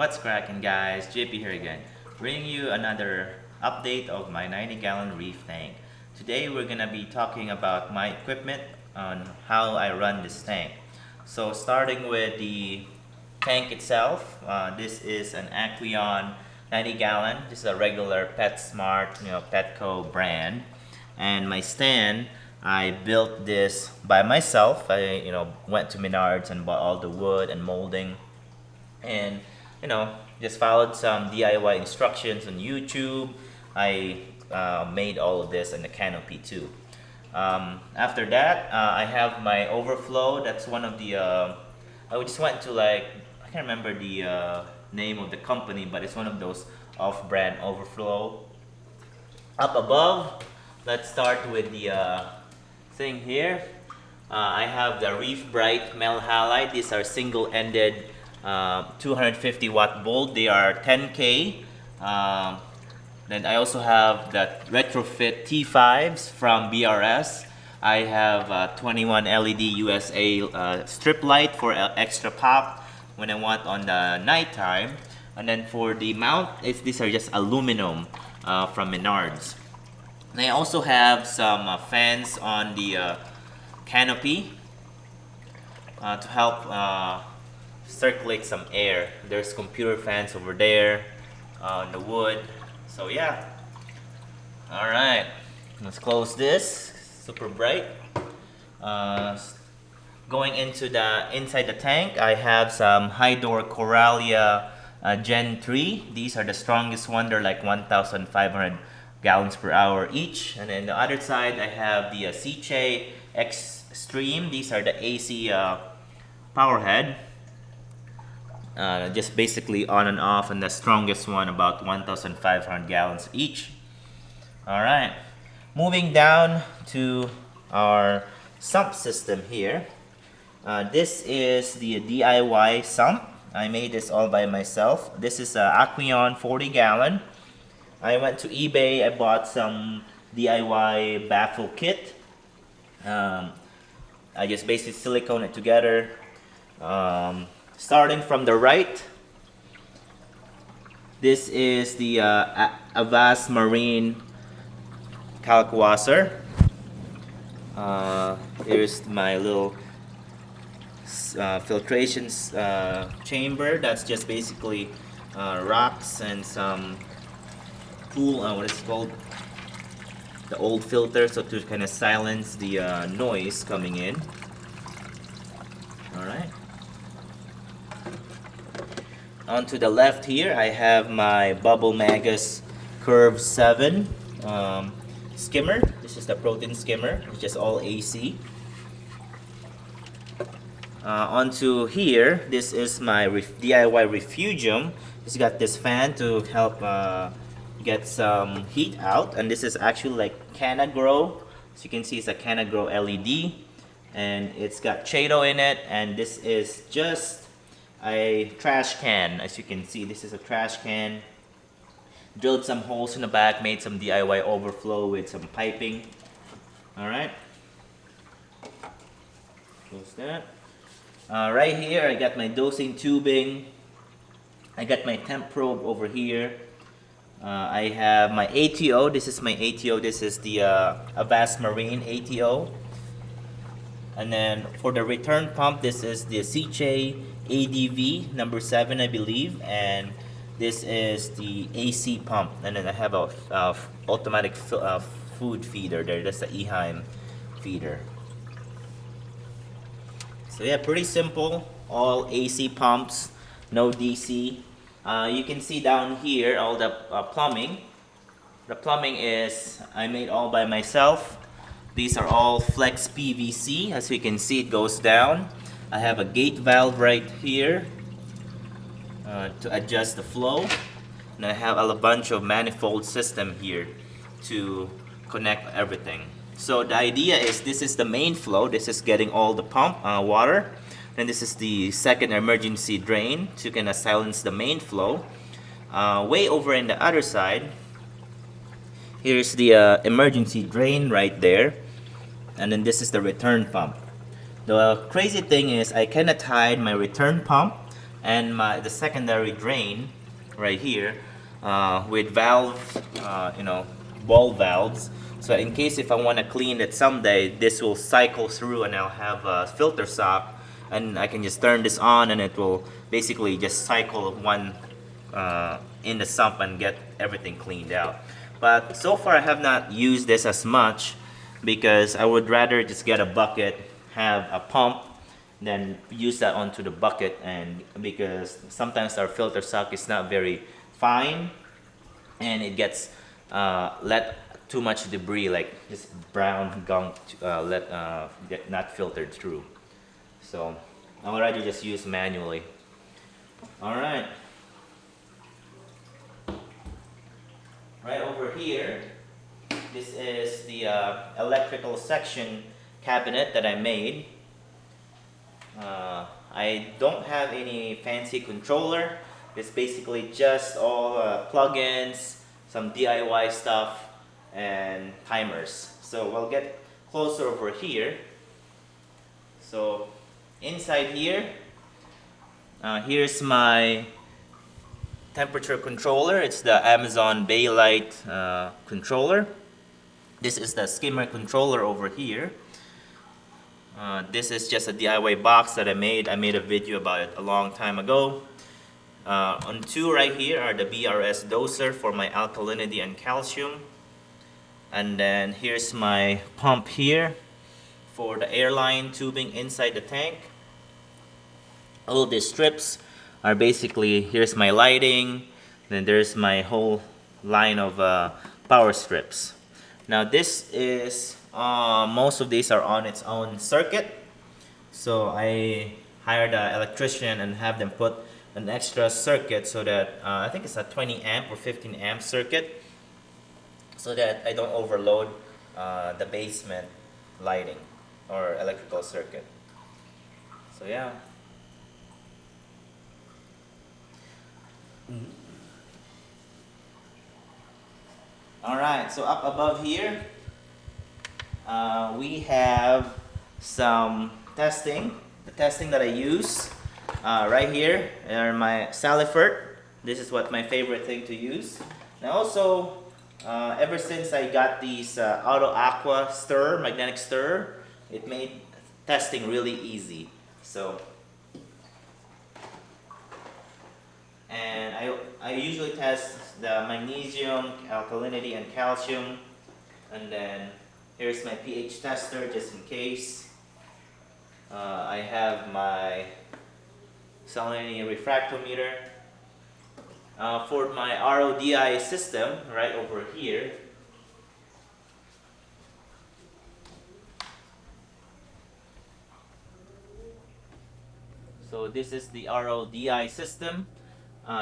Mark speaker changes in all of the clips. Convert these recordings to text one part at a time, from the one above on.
Speaker 1: What's cracking, guys? JP here again, bringing you another update of my 90-gallon reef tank. Today we're gonna be talking about my equipment on how I run this tank. So starting with the tank itself, this is an Actinic 90-gallon. This is a regular PetSmart, Petco brand, and my stand. I built this by myself. I went to Menards and bought all the wood and molding, and just followed some DIY instructions on YouTube. I made all of this in the canopy too. After that, I have my Overflow. That's one of the I just went to, I can't remember the name of the company, but it's one of those off-brand Overflow. Up above, let's start with the thing here. I have the Reef Bright Metal Halide. These are single-ended 250 watt volt. They are 10K. Then I also have the retrofit T5s from BRS. I have 21 LED USA strip light for extra pop when I want on the nighttime. And then for the mount, these are just aluminum from Menards. And I also have some fans on the canopy to help circulate some air. There's computer fans over there on the wood. So yeah. Alright, let's close this. Super bright. Going into the inside the tank, I have some Hydor Coralia Gen 3. These are the strongest one. They're like 1,500 gallons per hour each. And then the other side, I have the Seche Extreme. These are the AC power head. Just basically on and off, and the strongest one about 1,500 gallons each. Alright, moving down to our sump system here. This is the DIY sump. I made this all by myself. This is an Actinic 40-gallon. I went to eBay. I bought some DIY baffle kit. I just basically silicone it together. Starting from the right, this is the Avast Marine Kalkwasser. Here's my little filtration chamber. That's just basically rocks and some cool, what is it called? The old filter, so to kind of silence the noise coming in. Alright. On to the left here, I have my Bubble Magus Curve 7 skimmer. This is the protein skimmer. It's just all AC. Onto here, this is my DIY Refugium. It's got this fan to help get some heat out, and this is actually like Canagrow. So you can see it's a Canagrow LED, and it's got Chaeto in it, and this is just a trash can. As you can see, this is a trash can. Drilled some holes in the back, made some DIY overflow with some piping. Alright, close that. Right here, I got my dosing tubing. I got my temp probe over here. I have my ATO. This is my ATO. This is the Avast Marine ATO. And then for the return pump, this is the Seche ADV number 7, I believe, and this is the AC pump. And then I have a automatic food feeder there. That's the Eheim feeder. So yeah, pretty simple. All AC pumps, no DC. You can see down here all the plumbing. The plumbing is I made all by myself. These are all flex PVC. As you can see, it goes down. I have a gate valve right here to adjust the flow, and I have a bunch of manifold system here to connect everything. So the idea is, this is the main flow. This is getting all the pump water, and this is the second emergency drain to kind of silence the main flow. Way over in the other side, here's the emergency drain right there, and then this is the return pump. The crazy thing is I kind of tied my return pump and the secondary drain right here with valve, ball valves. So in case if I want to clean it someday, this will cycle through and I'll have a filter sock, and I can just turn this on and it will basically just cycle one in the sump and get everything cleaned out. But so far I have not used this as much because I would rather just get a bucket, have a pump, then use that onto the bucket, and because sometimes our filter sock is not very fine and it gets let too much debris, like this brown gunk get not filtered through. So I would rather just use manually. All right. Right over here, this is the electrical section cabinet that I made. I don't have any fancy controller. It's basically just all plugins, some DIY stuff, and timers. So we'll get closer over here. So inside here, here's my temperature controller. It's the Amazon Baylight controller. This is the skimmer controller over here. This is just a DIY box that I made. I made a video about it a long time ago. On two right here are the BRS doser for my alkalinity and calcium. And then here's my pump here for the airline tubing inside the tank. All these strips are basically, here's my lighting, then there's my whole line of power strips. Now this is, most of these are on its own circuit. So I hired an electrician and have them put an extra circuit so that, I think it's a 20 amp or 15 amp circuit, so that I don't overload the basement lighting or electrical circuit. So yeah. Alright, so up above here, we have some testing. The testing that I use right here are my Salifert. This is what my favorite thing to use. And also, ever since I got these Auto Aqua stir, magnetic stir, it made testing really easy. So, and I usually test the magnesium, alkalinity, and calcium. And then here's my pH tester just in case. I have my salinity refractometer. For my RODI system, right over here, so this is the RODI system.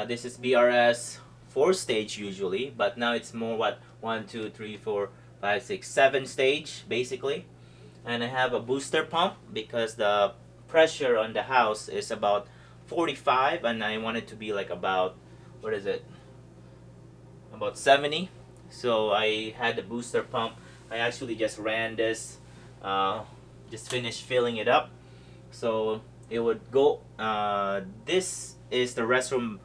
Speaker 1: This is BRS 4-stage usually, but now it's more 1, 2, 3, 4, 5, 6, 7 stage basically. And I have a booster pump because the pressure on the house is about 45 and I want it to be like about, what is it, about 70. So I had the booster pump. I actually just ran this, just finished filling it up. So it would go, this is the restroom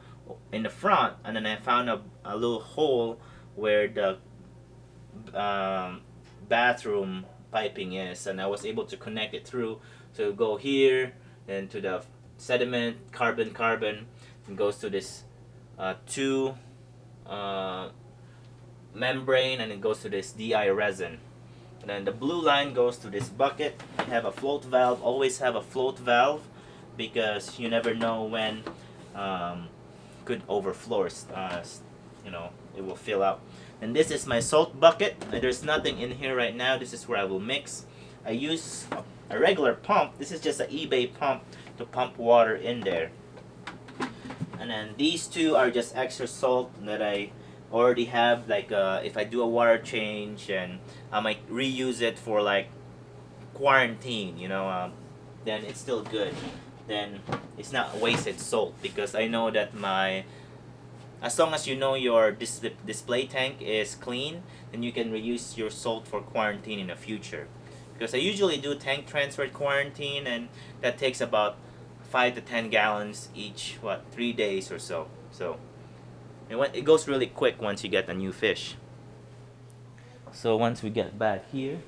Speaker 1: in the front, and then I found a little hole where the bathroom piping is, and I was able to connect it through. So it go here, then to the sediment, carbon, and goes to this two membrane, and it goes to this DI resin. And then the blue line goes to this bucket. I have a float valve, always have a float valve, because you never know when could overflow, it will fill up. And this is my salt bucket. There's nothing in here right now. This is where I will mix. I use a regular pump. This is just an eBay pump to pump water in there. And then these two are just extra salt that I already have, like if I do a water change, and I might reuse it for like quarantine, then it's still good. Then it's not wasted salt, because I know that as long as you know your display tank is clean, then you can reuse your salt for quarantine in the future. Because I usually do tank transfer quarantine, and that takes about 5 to 10 gallons each, 3 days or so. So it goes really quick once you get a new fish. So once we get back here,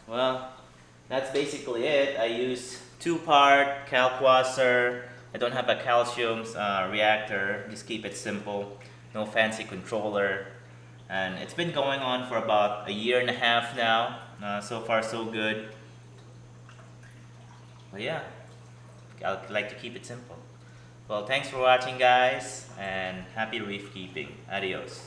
Speaker 1: well, that's basically it. I use 2-part kalkwasser. I don't have a calcium reactor. Just keep it simple. No fancy controller. And it's been going on for about a year and a half now. So far so good. But yeah, I like to keep it simple. Well, thanks for watching, guys, and happy reef keeping. Adios.